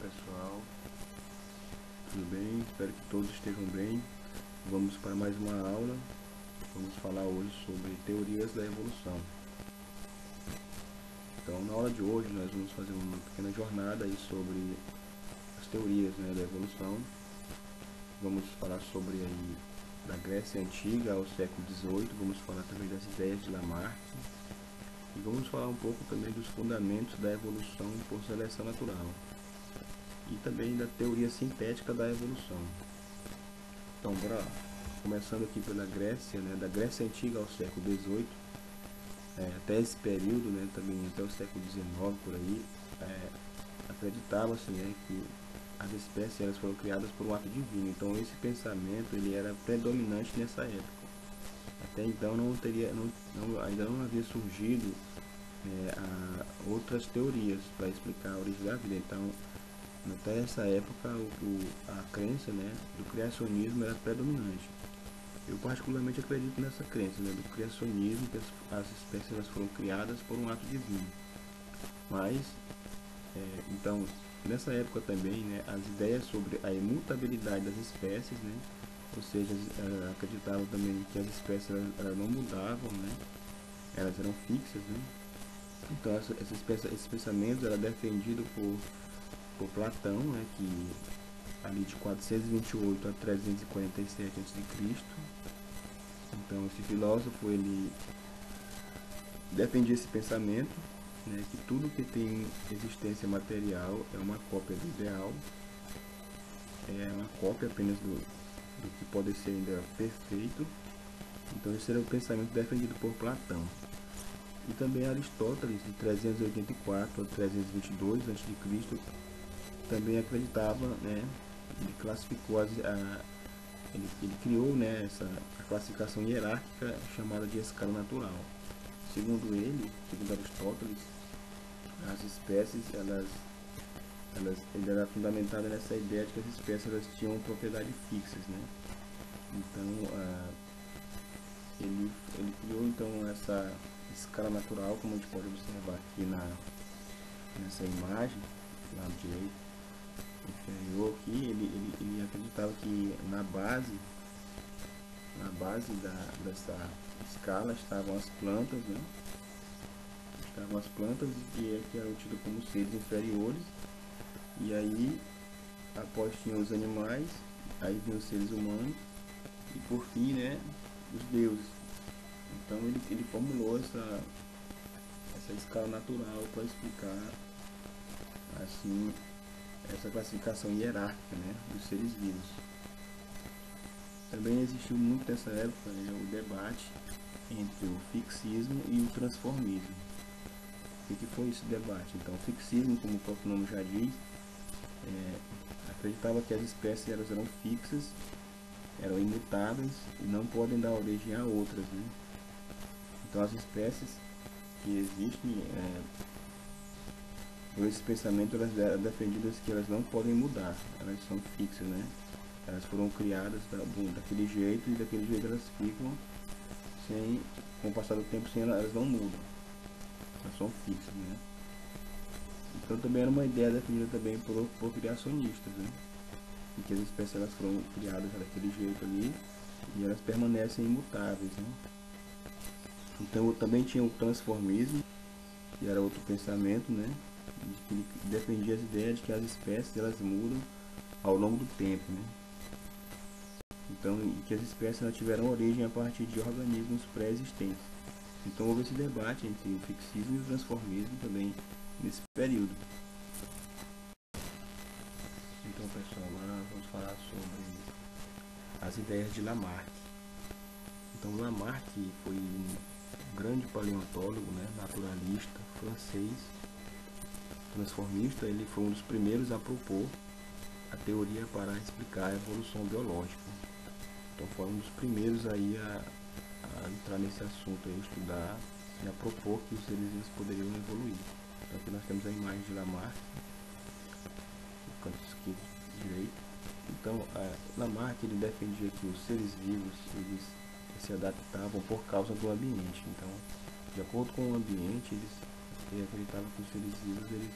pessoal, tudo bem? Espero que todos estejam bem. Vamos para mais uma aula. Vamos falar hoje sobre teorias da evolução. Então, na aula de hoje nós vamos fazer uma pequena jornada aí sobre as teorias, da evolução. Vamos falar sobre aí da Grécia Antiga ao século XVIII. Vamos falar também das ideias de Lamarck. E vamos falar um pouco também dos fundamentos da evolução por seleção natural. E também da teoria sintética da evolução. Então, bora lá. Começando aqui pela Grécia, da Grécia Antiga ao século XVIII, até esse período, também até o século XIX, por aí, acreditava-se que as espécies elas foram criadas por um ato divino. Então, esse pensamento ele era predominante nessa época. Até então ainda não havia surgido outras teorias para explicar a origem da vida. Então, até essa época, a crença do criacionismo era predominante. Eu particularmente acredito nessa crença do criacionismo, que as espécies elas foram criadas por um ato divino. Mas, então, nessa época também, as ideias sobre a imutabilidade das espécies, ou seja, acreditavam também que as espécies elas não mudavam, elas eram fixas, Então, esses pensamentos eram defendidos por Platão, que ali de 428 a 347 a.C. Então, esse filósofo ele defendia esse pensamento, que tudo que tem existência material é uma cópia do ideal, é uma cópia apenas do que pode ser ainda perfeito. Então, esse era o pensamento defendido por Platão. E também Aristóteles, de 384 a 322 a.C., também acreditava, ele classificou ele criou a classificação hierárquica chamada de escala natural. Segundo Aristóteles, as espécies ele era fundamentada nessa ideia de que as espécies elas tinham propriedades fixas, Então ele criou então essa escala natural, como a gente pode observar aqui nessa imagem lá do direito inferior aqui. Ele acreditava que na base dessa escala estavam as plantas, que eram tidas como seres inferiores, e aí após tinham os animais, aí vinham os seres humanos e por fim os deuses. Então ele formulou essa escala natural para explicar assim essa classificação hierárquica dos seres vivos. Também existiu muito nessa época o debate entre o fixismo e o transformismo. O que foi esse debate? Então, o fixismo, como o próprio nome já diz, acreditava que as espécies elas eram fixas, eram imutáveis e não podem dar origem a outras. Então, as espécies que existem, por esse pensamento, elas eram defendidas que elas não podem mudar, elas são fixas, Elas foram criadas daquele jeito e daquele jeito elas ficam com o passar do tempo, elas não mudam, elas são fixas, Então também era uma ideia defendida também por criacionistas, em que as espécies elas foram criadas daquele jeito ali e elas permanecem imutáveis, Então também tinha o transformismo, que era outro pensamento, que defendia as ideias de que as espécies elas mudam ao longo do tempo, Então, e que as espécies elas tiveram origem a partir de organismos pré-existentes. Então houve esse debate entre o fixismo e o transformismo também nesse período. Então, pessoal, agora vamos falar sobre as ideias de Lamarck. Então, Lamarck foi um grande paleontólogo, naturalista francês, transformista. Ele foi um dos primeiros a propor a teoria para explicar a evolução biológica. Então foi um dos primeiros aí a entrar nesse assunto, a estudar e a propor que os seres vivos poderiam evoluir. Então aqui nós temos a imagem de Lamarck, no canto esquerdo direito. Então Lamarck ele defendia que os seres vivos eles se adaptavam por causa do ambiente. Então, de acordo com o ambiente, ele acreditava que os seres vivos eles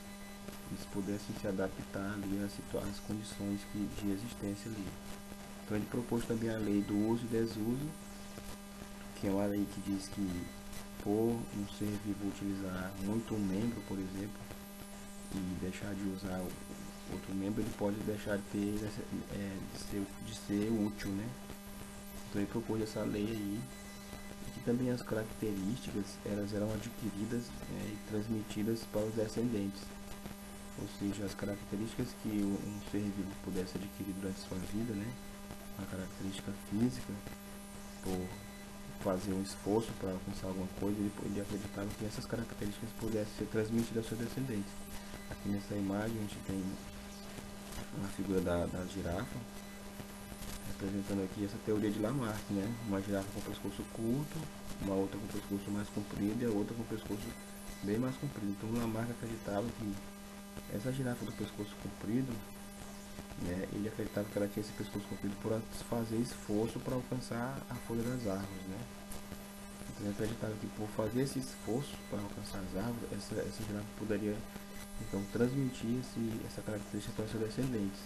pudessem se adaptar ali às condições de existência ali. Então ele propôs também a lei do uso e desuso, que é uma lei que diz que por um ser vivo utilizar muito um membro, por exemplo, e deixar de usar o outro membro, ele pode deixar de ter de ser útil, né? Então ele propôs essa lei aí, que também as características elas eram adquiridas e transmitidas para os descendentes, ou seja, as características que um ser vivo pudesse adquirir durante sua vida, né? Uma característica física, por fazer um esforço para alcançar alguma coisa, ele acreditava que essas características pudessem ser transmitidas aos seus descendentes. Aqui nessa imagem a gente tem uma figura da girafa, representando aqui essa teoria de Lamarck, né? Uma girafa com o pescoço curto, uma outra com o pescoço mais comprido e a outra com o pescoço bem mais comprido. Então Lamarck acreditava que essa girafa do pescoço comprido, né, ele acreditava que ela tinha esse pescoço comprido por fazer esforço para alcançar a folha das árvores, né? Então ele acreditava que por fazer esse esforço para alcançar as árvores, essa girafa poderia então transmitir essa característica para seus descendentes.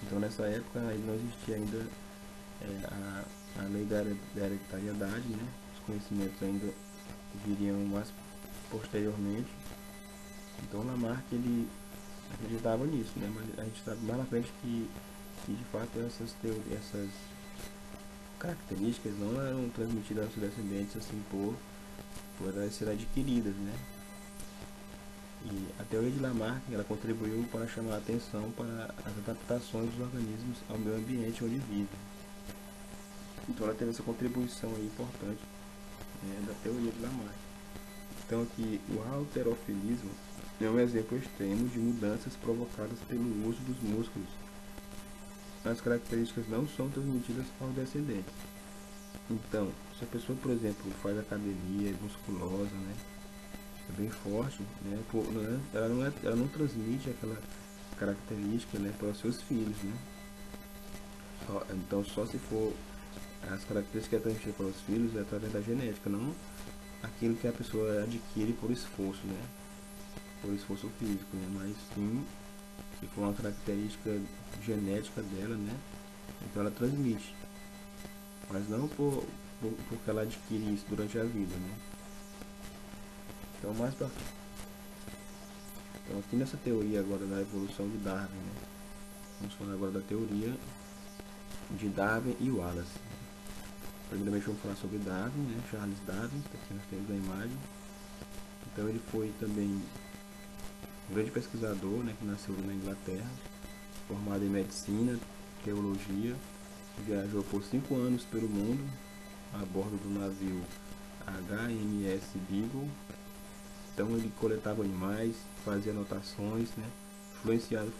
Então nessa época não existia ainda a lei da hereditariedade, né? Os conhecimentos ainda viriam mais posteriormente. Então Lamarck ele acreditava nisso, né? Mas a gente sabe mais na frente que de fato essas características não eram transmitidas aos seus descendentes assim por elas serem adquiridas, né? E a teoria de Lamarck ela contribuiu para chamar a atenção para as adaptações dos organismos ao meio ambiente onde vivem. Então ela teve essa contribuição aí importante, né, da teoria de Lamarck. Então aqui o halterofilismo é um exemplo extremo de mudanças provocadas pelo uso dos músculos. As características não são transmitidas aos descendentes. Então, se a pessoa, por exemplo, faz academia, é musculosa, né, é bem forte, né, ela não transmite aquela característica, né, para os seus filhos, né. Então, só se for as características que é transmitida para os filhos é através da genética, não aquilo que a pessoa adquire por esforço, né, por esforço físico, né, mas sim que for uma característica genética dela, né, então ela transmite, mas não porque ela adquire isso durante a vida, né. Então mais pra frente. Então aqui nessa teoria agora da evolução de Darwin, né, vamos falar agora da teoria de Darwin e Wallace. Primeiramente vamos falar sobre Darwin, né, Charles Darwin, que aqui nós temos a imagem. Então ele foi também um grande pesquisador, né, que nasceu na Inglaterra, formado em medicina, teologia, viajou por 5 anos pelo mundo a bordo do navio HMS Beagle. Então ele coletava animais, fazia anotações, né,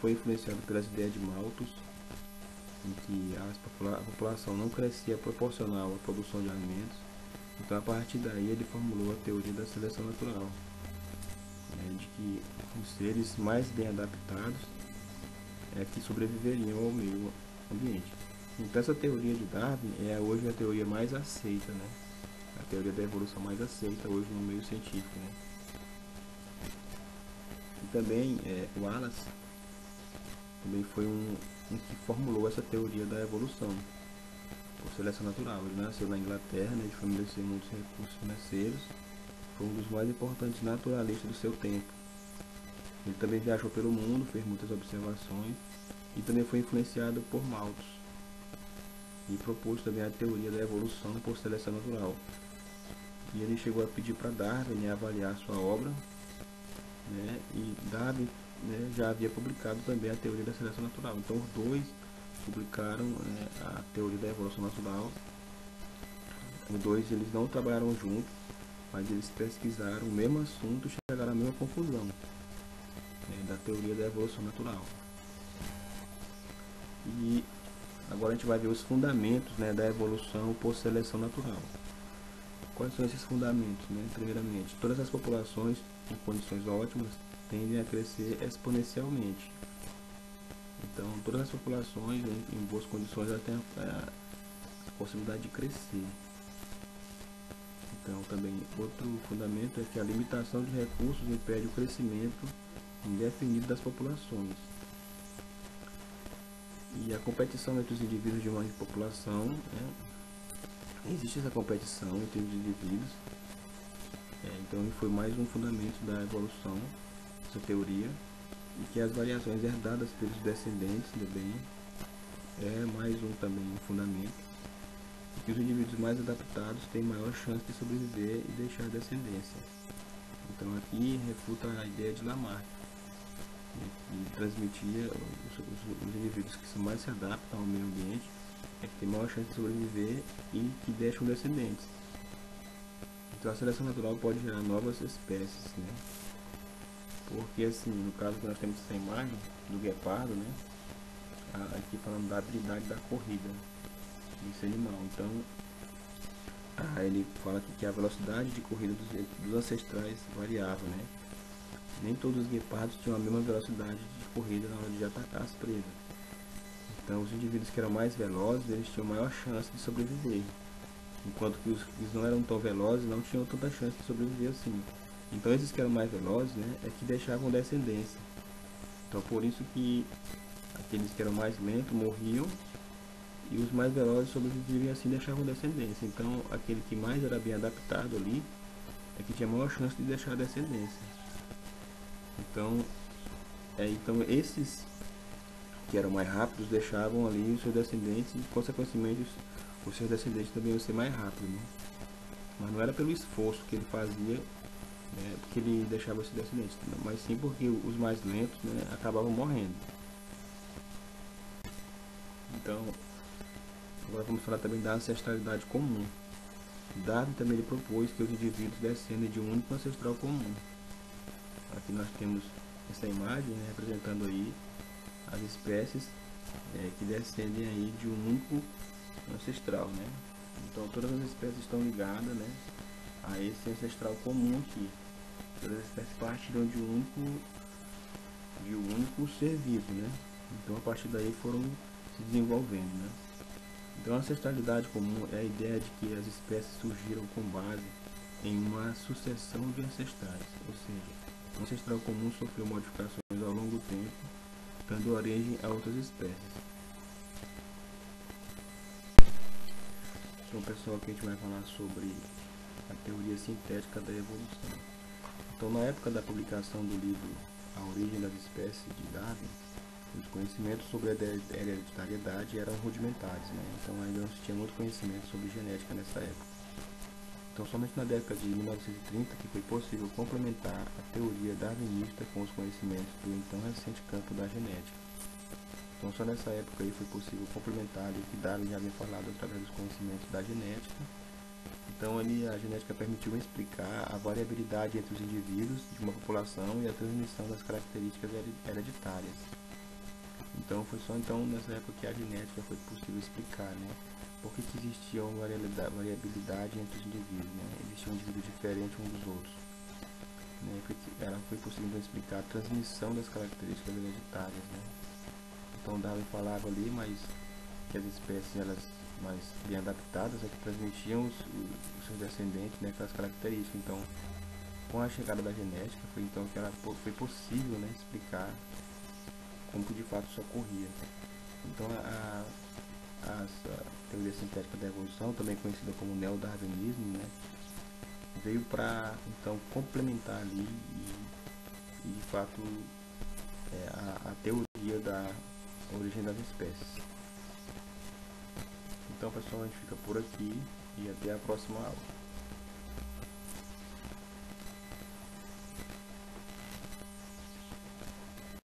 foi influenciado pelas ideias de Malthus, em que a população não crescia proporcional à produção de alimentos. Então a partir daí ele formulou a teoria da seleção natural, né, de que os seres mais bem adaptados que sobreviveriam ao meio ambiente. Então essa teoria de Darwin é hoje a teoria mais aceita, né, a teoria da evolução mais aceita hoje no meio científico, né. E também Wallace também foi um que formulou essa teoria da evolução por seleção natural. Ele nasceu na Inglaterra, né, de família sem muitos recursos financeiros, foi um dos mais importantes naturalistas do seu tempo. Ele também viajou pelo mundo, fez muitas observações e também foi influenciado por Malthus e propôs também a teoria da evolução por seleção natural. E ele chegou a pedir para Darwin, né, avaliar sua obra, né, e Darwin, né, já havia publicado também a teoria da seleção natural. Então os dois publicaram a teoria da evolução natural. Os dois eles não trabalharam juntos, mas eles pesquisaram o mesmo assunto e chegaram à mesma conclusão, da teoria da evolução natural. E agora a gente vai ver os fundamentos, né, da evolução por seleção natural. Quais são esses fundamentos, né? Primeiramente, todas as populações em condições ótimas tendem a crescer exponencialmente. Então, todas as populações, né, em boas condições elas têm a possibilidade de crescer. Então, também outro fundamento é que a limitação de recursos impede o crescimento indefinido das populações. E a competição entre os indivíduos de uma população, né? Existe essa competição entre os indivíduos. Então foi mais um fundamento da evolução, essa teoria, e que as variações herdadas pelos descendentes também é mais um também um fundamento, e que os indivíduos mais adaptados têm maior chance de sobreviver e deixar descendência. Então aqui refuta a ideia de Lamarck, que transmitia os indivíduos que mais se adaptam ao meio ambiente é que tem maior chance de sobreviver e que deixam descendentes. Então a seleção natural pode gerar novas espécies, né? Porque assim, no caso que nós temos essa imagem do guepardo, né? Aqui falando da habilidade da corrida desse animal. Então ele fala aqui que a velocidade de corrida dos ancestrais variava, né? Nem todos os guepardos tinham a mesma velocidade de corrida na hora de atacar as presas. Então os indivíduos que eram mais velozes, eles tinham maior chance de sobreviver, enquanto que os que não eram tão velozes não tinham tanta chance de sobreviver assim. Então esses que eram mais velozes, né, é que deixavam descendência. Então por isso que aqueles que eram mais lentos morriam e os mais velozes sobreviviam e assim deixavam descendência. Então aquele que mais era bem adaptado ali é que tinha maior chance de deixar descendência. Então esses que eram mais rápidos deixavam ali os seus descendentes e consequentemente os seus descendentes também iam ser mais rápidos, né? Mas não era pelo esforço que ele fazia, né, porque ele deixava esses descendentes, mas sim porque os mais lentos, né, acabavam morrendo. Então agora vamos falar também da ancestralidade comum. Darwin também ele propôs que os indivíduos descendem de um único ancestral comum. Aqui nós temos essa imagem, né, representando aí as espécies que descendem aí de um único ancestral, né? Então todas as espécies estão ligadas, né, a esse ancestral comum aqui. Todas as espécies partiram de um único ser vivo, né? Então a partir daí foram se desenvolvendo, né? Então a ancestralidade comum é a ideia de que as espécies surgiram com base em uma sucessão de ancestrais, ou seja, o ancestral comum sofreu modificações ao longo do tempo, dando origem a outras espécies. Então pessoal, aqui a gente vai falar sobre a teoria sintética da evolução. Então na época da publicação do livro A Origem das Espécies de Darwin, os conhecimentos sobre a hereditariedade eram rudimentares, né? Então ainda não se tinha muito conhecimento sobre genética nessa época. Então somente na década de 1930 que foi possível complementar a teoria darwinista com os conhecimentos do então recente campo da genética. Então só nessa época aí foi possível complementar o que Darwin já havia falado através dos conhecimentos da genética. Então a genética permitiu explicar a variabilidade entre os indivíduos de uma população e a transmissão das características hereditárias. Então foi só então nessa época que a genética foi possível explicar, né, por que existia uma variabilidade entre os indivíduos, né, existia um indivíduo diferente um dos outros, né, ela foi possível então explicar a transmissão das características hereditárias, né. Então Darwin falava ali, mas que as espécies elas mais bem adaptadas é que transmitiam os seus descendentes, né, aquelas características. Então com a chegada da genética foi então que foi possível, né, explicar como que de fato isso ocorria. Então a teoria sintética da evolução, também conhecida como neodarwinismo, né, veio para então complementar ali e de fato a teoria da origem das espécies. Então pessoal, a gente fica por aqui e até a próxima aula.